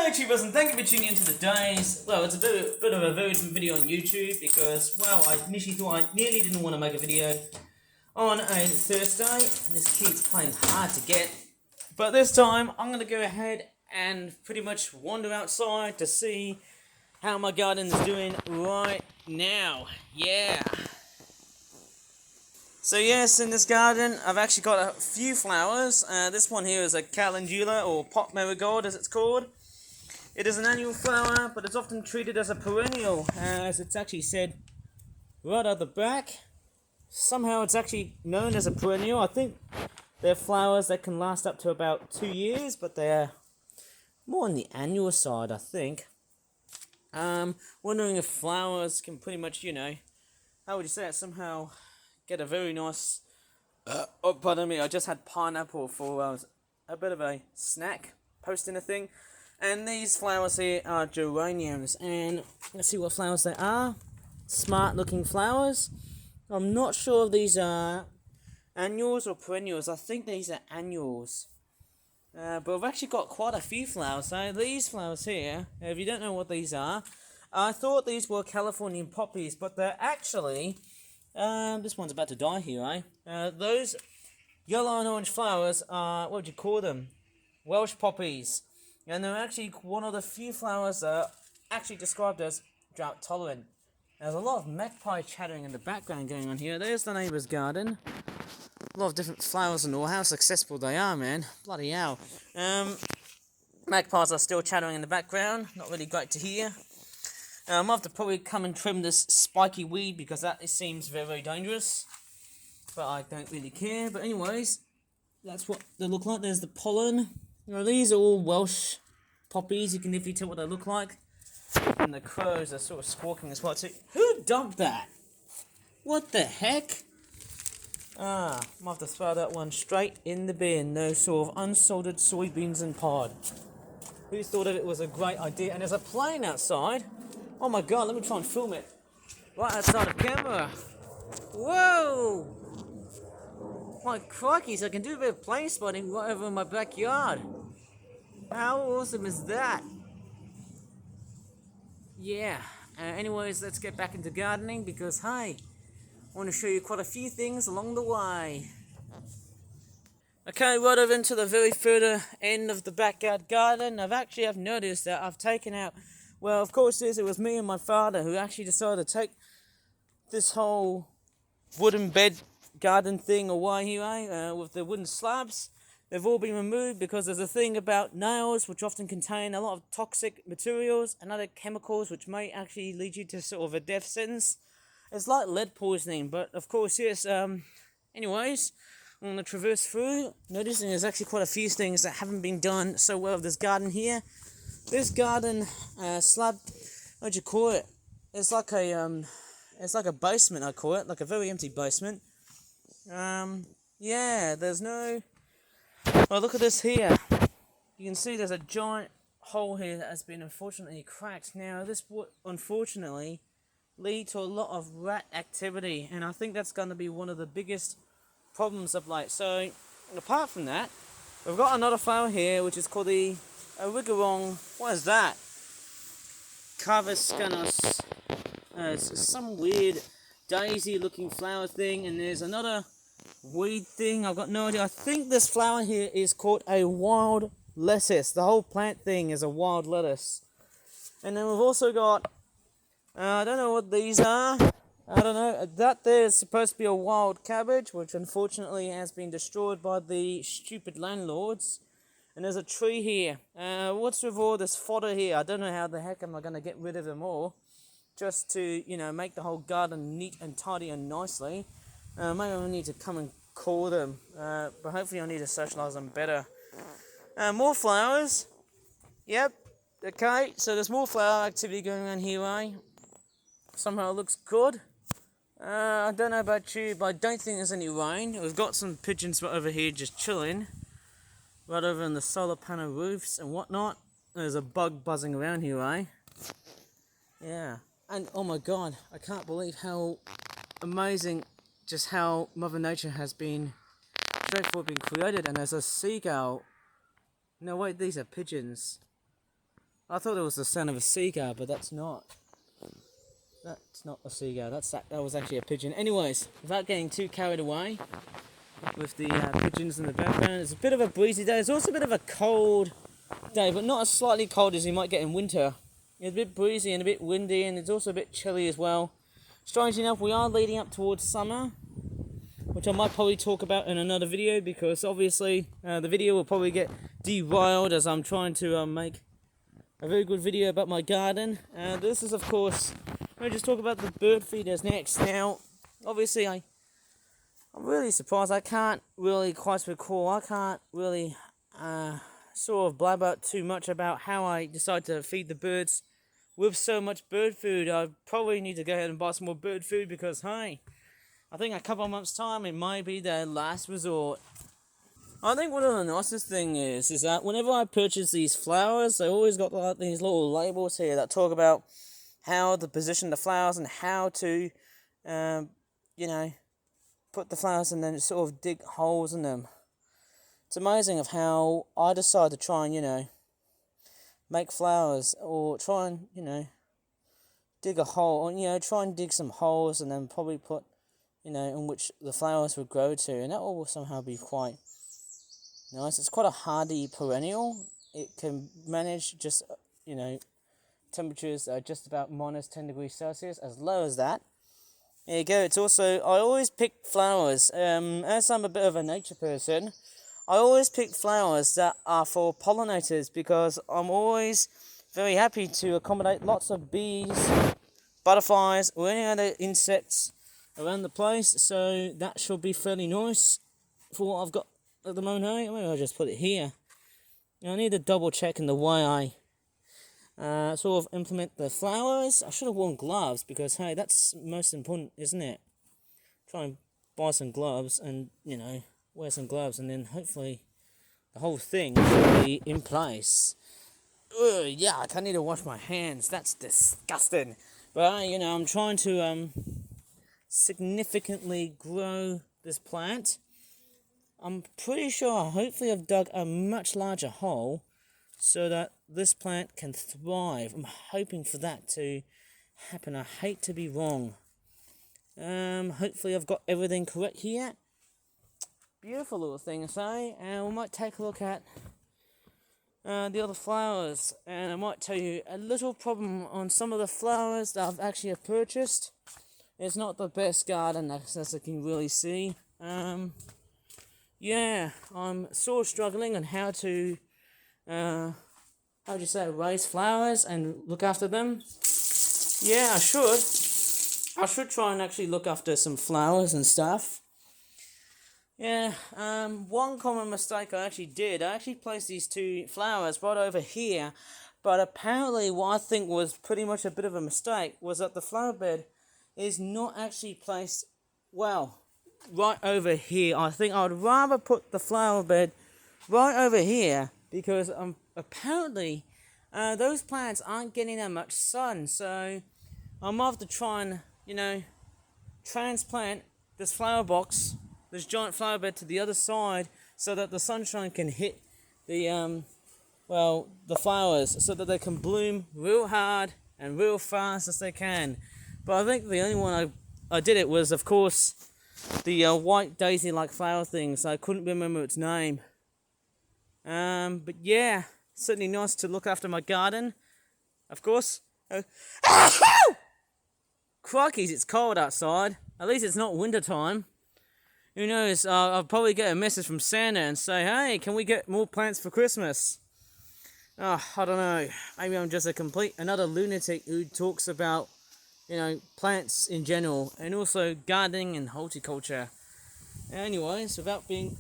Hello YouTubers, and thank you for tuning in to today's, well, it's a bit of a varied video on YouTube because, well, I initially thought I nearly didn't want to make a video on a Thursday, and this keeps playing hard to get. But this time, I'm going to go ahead and pretty much wander outside to see how my garden is doing right now. Yeah. So yes, in this garden, I've actually got a few flowers. This one here is a calendula, or pot marigold as it's called. It is an annual flower, but it's often treated as a perennial, as it's actually said right at the back. Somehow it's actually known as a perennial. I think they're flowers that can last up to about 2 years, but they're more on the annual side, I think. Wondering if flowers can pretty much, how would you say it, somehow get a very nice... oh, pardon me, I just had pineapple for a bit of a snack, posting a thing. And these flowers here are geraniums, and let's see what flowers they are. Smart looking flowers. I'm not sure if these are annuals or perennials. I think these are annuals. But I've actually got quite a few flowers. So these flowers here, if you don't know what these are, I thought these were Californian poppies, but they're actually, this one's about to die here, those yellow and orange flowers are, what would you call them? Welsh poppies. And they're actually one of the few flowers that are actually described as drought tolerant. There's a lot of magpie chattering in the background going on here. There's the neighbour's garden. A lot of different flowers and all. How successful they are, man. Bloody hell. Magpies are still chattering in the background. Not really great to hear. I'll have to probably come and trim this spiky weed because that seems very, very dangerous. But I don't really care. But anyways, that's what they look like. There's the pollen. These are all Welsh poppies. You can definitely tell what they look like. And the crows are sort of squawking as well too. Who dumped that? What the heck? I'm going to have to throw that one straight in the bin. No sort of unsalted soybeans and pod. Who thought of it was a great idea? And there's a plane outside. Oh my god, let me try and film it. Right outside the camera. Whoa! My crikeys, I can do a bit of plane spotting right over in my backyard. How awesome is that? Yeah. Anyways, let's get back into gardening because, hey, I want to show you quite a few things along the way. Okay, right over into the very further end of the backyard garden. I've noticed that I've taken out, well, of course, it was me and my father who actually decided to take this whole wooden bed garden thing away here, with the wooden slabs. They've all been removed because there's a thing about nails which often contain a lot of toxic materials and other chemicals which may actually lead you to sort of a death sentence. It's like lead poisoning, but of course, yes, anyways, I'm going to traverse through, noticing there's actually quite a few things that haven't been done so well with this garden here. This garden slab, what'd you call it? It's like a basement, I call it, like a very empty basement. Yeah, there's no... Oh, look at this here. You can see there's a giant hole here that has been unfortunately cracked. Now, this would unfortunately lead to a lot of rat activity, and I think that's going to be one of the biggest problems of late. So, apart from that, we've got another flower here, which is called the Rigorong. What is that? Carvascanus. It's some weird daisy-looking flower thing, and there's another weed thing. I've got no idea. I think this flower here is called a wild lettuce. The whole plant thing is a wild lettuce. And then we've also got, I don't know what these are. I don't know. That there is supposed to be a wild cabbage, which unfortunately has been destroyed by the stupid landlords. And there's a tree here. What's with all this fodder here? I don't know how the heck am I going to get rid of them all. Just to, make the whole garden neat and tidy and nicely. Maybe I need to come and call them, but hopefully I need to socialise them better. More flowers. Yep. Okay, so there's more flower activity going on here, Somehow it looks good. I don't know about you, but I don't think there's any rain. We've got some pigeons right over here just chilling. Right over on the solar panel roofs and whatnot. There's a bug buzzing around here, Yeah. And, oh my god, I can't believe how amazing just how Mother Nature has been created. And there's a seagull. No, wait, these are pigeons. I thought it was the sound of a seagull, but that's not. That's not a seagull. That was actually a pigeon. Anyways, without getting too carried away with the pigeons in the background, it's a bit of a breezy day. It's also a bit of a cold day, but not as slightly cold as you might get in winter. It's a bit breezy and a bit windy, and it's also a bit chilly as well. Strangely enough, we are leading up towards summer, which I might probably talk about in another video, because obviously the video will probably get derailed as I'm trying to make a very good video about my garden. This is, of course, I'll just talk about the bird feeders next. Now, obviously, I'm really surprised. I can't really quite recall. I can't really sort of blab out too much about how I decide to feed the birds with so much bird food. I probably need to go ahead and buy some more bird food, because, hey, I think a couple of months' time it might be their last resort. I think one of the nicest thing is that whenever I purchase these flowers, they always got like these little labels here that talk about how to position the flowers and how to, put the flowers and then sort of dig holes in them. It's amazing of how I decide to try and, make flowers, or try and, dig a hole, or, try and dig some holes and then probably put, in which the flowers would grow to, and that will somehow be quite nice. It's quite a hardy perennial. It can manage just, temperatures are just about minus 10 degrees Celsius, as low as that. There you go. It's also, I always pick flowers, as I'm a bit of a nature person, I always pick flowers that are for pollinators, because I'm always very happy to accommodate lots of bees, butterflies, or any other insects around the place, so that should be fairly nice for what I've got at the moment. Maybe I'll just put it here. I need to double check in the way I sort of implement the flowers. I should have worn gloves, because hey, that's most important, isn't it? Try and buy some gloves and, wear some gloves, and then hopefully the whole thing should be in place. Ugh, yeah, I need to wash my hands. That's disgusting. But, I'm trying to significantly grow this plant. I'm pretty sure, hopefully I've dug a much larger hole so that this plant can thrive. I'm hoping for that to happen. I hate to be wrong. Hopefully I've got everything correct here. Beautiful little thing, I say. And we might take a look at the other flowers. And I might tell you a little problem on some of the flowers that I've actually purchased. It's not the best garden, as you can really see. Yeah, I'm sort of struggling on how to, raise flowers and look after them. Yeah, I should. I should try and actually look after some flowers and stuff. Yeah, one common mistake I actually did, I actually placed these two flowers right over here, but apparently what I think was pretty much a bit of a mistake was that the flower bed is not actually placed well right over here. I think I would rather put the flower bed right over here, because apparently those plants aren't getting that much sun, so I might have to try and transplant this flower box, this giant flower bed, to the other side so that the sunshine can hit the the flowers, so that they can bloom real hard and real fast as they can. But I think the only one I did it was, of course, the white daisy-like flower thing, so I couldn't remember its name. But yeah, certainly nice to look after my garden, of course. Crikey, it's cold outside. At least it's not winter time. Who knows, I'll probably get a message from Santa and say, hey, can we get more plants for Christmas? Oh, I don't know. Maybe I'm just another lunatic who talks about, plants in general, and also gardening and horticulture. Anyways, without being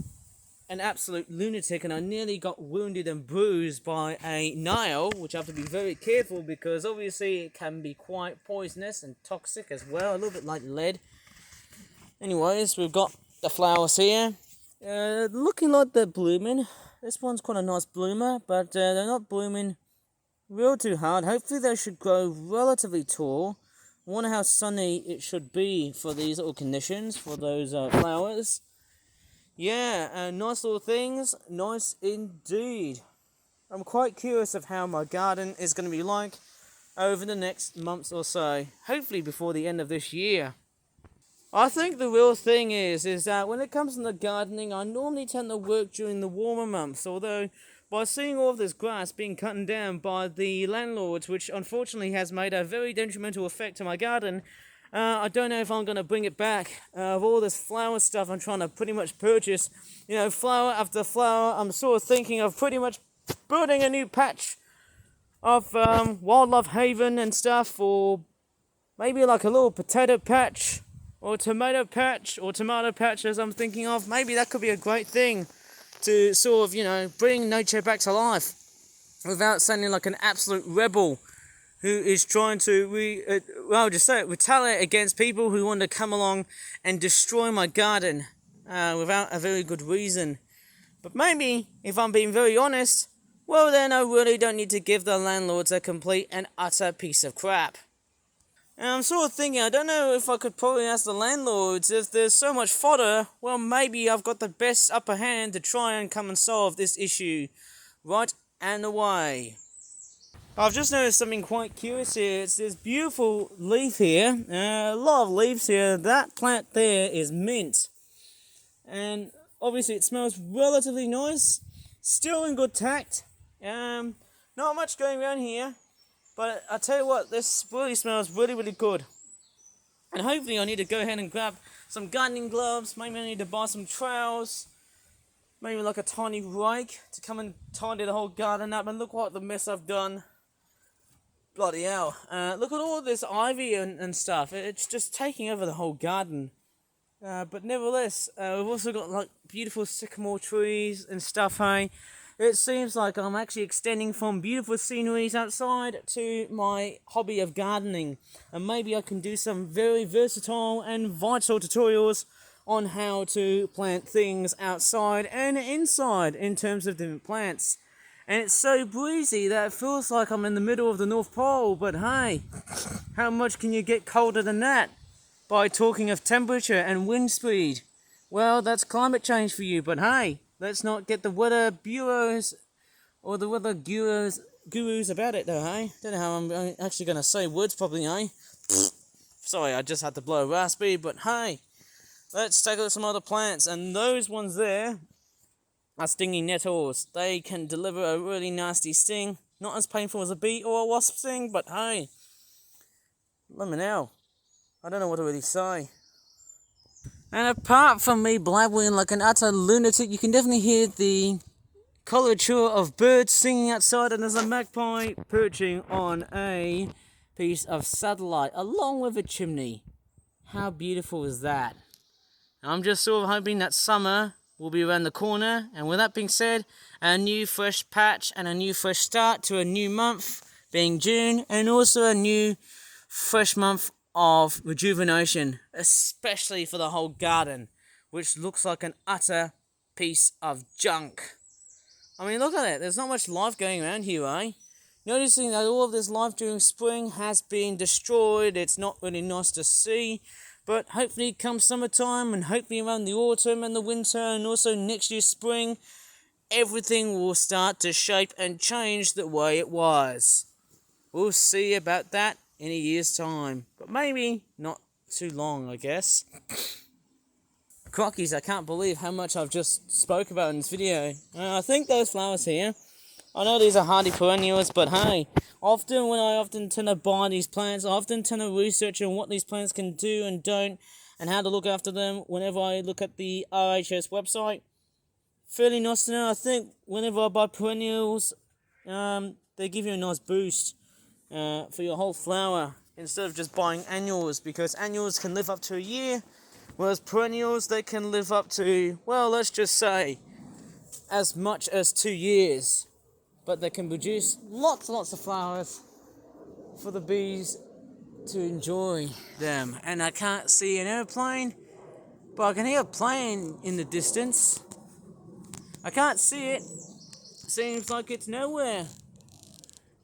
an absolute lunatic, and I nearly got wounded and bruised by a nail, which I have to be very careful, because obviously it can be quite poisonous and toxic as well, a little bit like lead. Anyways, we've got the flowers here, looking like they're blooming. This one's quite a nice bloomer, but they're not blooming real too hard. Hopefully they should grow relatively tall. I wonder how sunny it should be for these little conditions, for those flowers. Yeah, nice little things. Nice indeed. I'm quite curious of how my garden is going to be like over the next months or so, hopefully before the end of this year. I think the real thing is that when it comes to the gardening, I normally tend to work during the warmer months, although by seeing all of this grass being cut down by the landlords, which unfortunately has made a very detrimental effect to my garden, I don't know if I'm going to bring it back. Of all this flower stuff I'm trying to pretty much purchase, flower after flower, I'm sort of thinking of pretty much building a new patch of wildlife haven and stuff, or maybe like a little potato patch, or tomato patch, or tomato patch as I'm thinking of. Maybe that could be a great thing to sort of, bring nature back to life without sounding like an absolute rebel who is trying to, retaliate against people who want to come along and destroy my garden without a very good reason. But maybe, if I'm being very honest, well then I really don't need to give the landlords a complete and utter piece of crap. And I'm sort of thinking, I don't know if I could probably ask the landlords, if there's so much fodder, well maybe I've got the best upper hand to try and come and solve this issue right and away. I've just noticed something quite curious here. It's this beautiful leaf here, a lot of leaves here. That plant there is mint. And obviously it smells relatively nice, still in good tact. Not much going around here. But I tell you what, this really smells really, really good. And hopefully I need to go ahead and grab some gardening gloves. Maybe I need to buy some trowels. Maybe like a tiny rake to come and tidy the whole garden up. And look what the mess I've done. Bloody hell. Look at all this ivy and stuff. It's just taking over the whole garden. But nevertheless, we've also got like beautiful sycamore trees and stuff, hey. It seems like I'm actually extending from beautiful sceneries outside to my hobby of gardening. And maybe I can do some very versatile and vital tutorials on how to plant things outside and inside in terms of different plants. And it's so breezy that it feels like I'm in the middle of the North Pole. But hey, how much can you get colder than that? By talking of temperature and wind speed. Well, that's climate change for you, but hey, let's not get the weather bureaus or the weather gurus about it though, hey? Don't know how I'm actually going to say words properly, hey? Sorry, I just had to blow a raspberry, but hey, let's take a look at some other plants. And those ones there are stinging nettles. They can deliver a really nasty sting. Not as painful as a bee or a wasp sting, but hey, let me know. I don't know what to really say. And apart from me blabbering like an utter lunatic, you can definitely hear the colorature of birds singing outside, and there's a magpie perching on a piece of satellite along with a chimney. How beautiful is that? I'm just sort of hoping that summer will be around the corner, and with that being said, a new fresh patch and a new fresh start to a new month being June, and also a new fresh month of rejuvenation, especially for the whole garden, which looks like an utter piece of junk. I mean, look at it, there's not much life going around here, eh? Noticing that all of this life during spring has been destroyed. It's not really nice to see, but hopefully come summertime and hopefully around the autumn and the winter and also next year's spring, everything will start to shape and change the way it was. We'll see about that in a year's time, but maybe not too long, I guess. Crockies, I can't believe how much I've just spoke about in this video. I think those flowers here, I know these are hardy perennials, but hey, often when I tend to buy these plants, I often tend to research on what these plants can do and don't, and how to look after them whenever I look at the RHS website. Fairly nice to know. I think whenever I buy perennials, they give you a nice boost for your whole flower, instead of just buying annuals, because annuals can live up to a year, whereas perennials, they can live up to, well, let's just say, as much as 2 years. But they can produce lots and lots of flowers for the bees to enjoy them. And I can't see an airplane, but I can hear a plane in the distance. I can't see it. Seems like it's nowhere.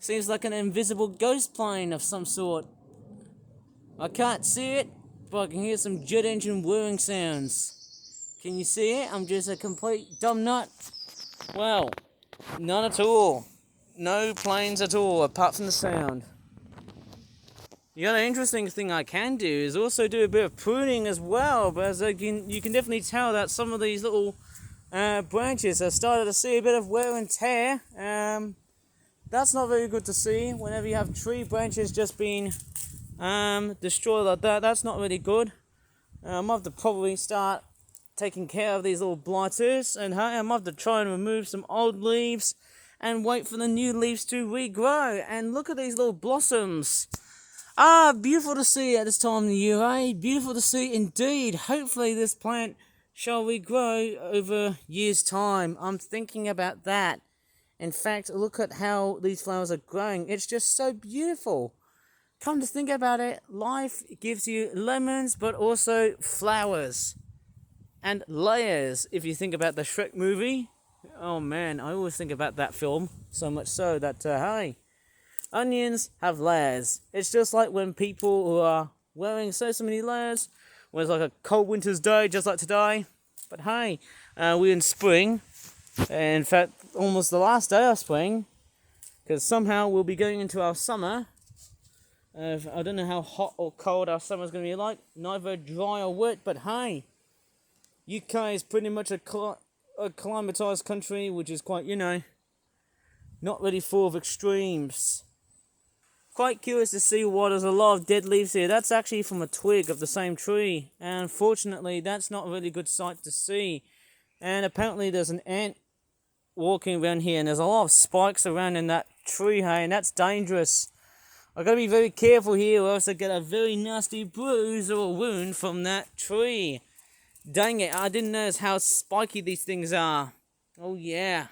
Seems like an invisible ghost plane of some sort. I can't see it, but I can hear some jet engine whirring sounds. Can you see it? I'm just a complete dumb nut. Well, not at all. no planes at all, apart from the sound. The other interesting thing I can do is also do a bit of pruning as well, but as you can definitely tell that some of these little branches have started to see a bit of wear and tear. That's not very good to see. Whenever you have tree branches just being destroyed like that, that's not really good. I might have to probably start taking care of these little blighters, and I might have to try and remove some old leaves and wait for the new leaves to regrow. And look at these little blossoms. Ah, beautiful to see at this time of the year, eh? Beautiful to see indeed. Hopefully this plant shall regrow over years' time. I'm thinking about that. In fact, look at how these flowers are growing. It's just so beautiful. Come to think about it, life gives you lemons, but also flowers. And layers, if you think about the Shrek movie. Oh man, I always think about that film. So much so that, hey, onions have layers. It's just like when people who are wearing so many layers, when it's like a cold winter's day, just like today. But hey, we're in spring. In fact, almost the last day of spring. Because somehow we'll be going into our summer. I don't know how hot or cold our summer's going to be like. Neither dry or wet, but hey. UK is pretty much a climatized country, which is quite, not really full of extremes. Quite curious to see why there's a lot of dead leaves here. That's actually from a twig of the same tree. And unfortunately, that's not a really good sight to see. And apparently there's an ant walking around here, and there's a lot of spikes around in that tree, hey, and that's dangerous. I've got to be very careful here, or else I get a very nasty bruise or a wound from that tree. Dang it, I didn't notice how spiky these things are. Oh yeah.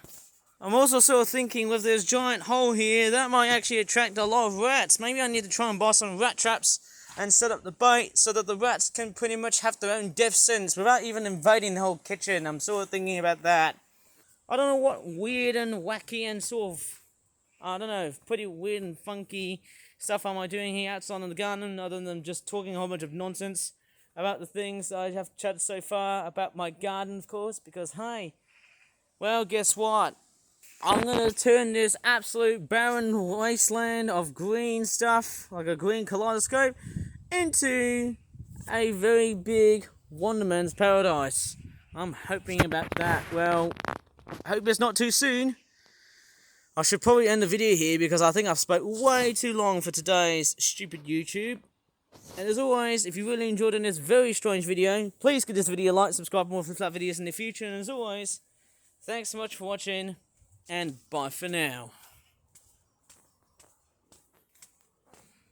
I'm also sort of thinking with this giant hole here, that might actually attract a lot of rats. Maybe I need to try and buy some rat traps and set up the bait so that the rats can pretty much have their own death sentence without even invading the whole kitchen. I'm sort of thinking about that. I don't know what weird and wacky and sort of, I don't know, pretty weird and funky stuff am I doing here outside in the garden, other than just talking a whole bunch of nonsense about the things I have chatted so far about my garden, of course, because, hey, well, guess what? I'm going to turn this absolute barren wasteland of green stuff, like a green kaleidoscope, into a very big Wonderman's paradise. I'm hoping about that. Well, I hope it's not too soon. I should probably end the video here because I think I've spoke way too long for today's stupid YouTube. And as always, if you really enjoyed this very strange video, please give this video a like, subscribe for more flat videos in the future. And as always, thanks so much for watching, and bye for now.